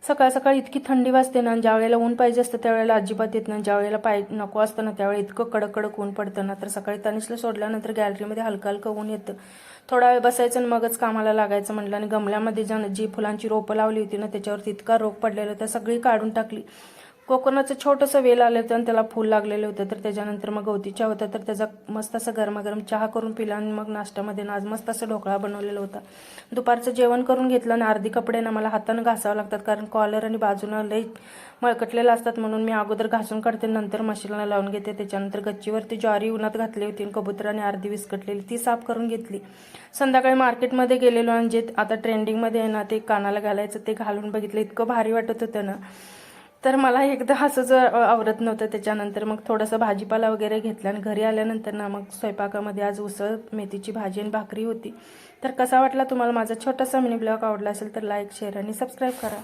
सकाळ सकाळी इतकी थंडी वाजते ना, ज्या वेळेला ऊन पाहिजे असतं त्यावेळेला अजिबात येत नाही, ज्या वेळेला नको असतं ना त्यावेळेला इतकं कडक कडक ऊन पडतं ना. तर सकाळी तनिषला सोडल्यानंतर गॅलरीमध्ये हलकं हलकं ऊन येतं. थोडा वेळ बसायचं आणि मगच कामाला लागायचं म्हटलं. आणि गमल्यामध्ये जी फुलांची रोपं लावली होती ना त्याच्यावरती इतका रोग पडलेला होता, सगळी काढून टाकली. कोकोनटचं छोटंसं वेल आलं होतं आणि त्याला फूल लागलेलं होतं. तर त्याच्यानंतर मग गवती चहा होता, तर त्याचा मस्त असं गरमागरम चहा करून पिला. आणि मग नाश्त्यामध्ये आज मस्त असं ढोकळा बनवलेला होता. दुपारचं जेवण करून घेतलं आणि अर्धी कपडे ना मला हातानं घासावं लागतात, कारण कॉलर आणि बाजूनं लई मळकटलेलं असतात, म्हणून मी अगोदर घासून काढते, नंतर मशीनला लावून घेते. त्याच्यानंतर गच्चीवरती ज्वारी उन्हात घातली होती, कबुतराने अर्धी विस्कटलेली ती साफ करून घेतली. संध्याकाळी मार्केटमध्ये गेलेलो आणि जे आता ट्रेंडिंगमध्ये आहे ना ते कानाला घालायचं ते घालून बघितलं, इतकं भारी वाटत होतं ना. तर मला एकदा असंच आवरत नव्हतं. त्याच्यानंतर मग थोडंसं भाजीपाला वगैरे घेतला आणि घरी आल्यानंतर ना मग स्वयंपाकामध्ये आज उसळ, मेथीची भाजी आणि भाकरी होती. तर कसा वाटला तुम्हाला माझा छोटासा मिनी ब्लॉग? आवडला असेल तर लाईक, शेअर आणि सबस्क्राईब करा.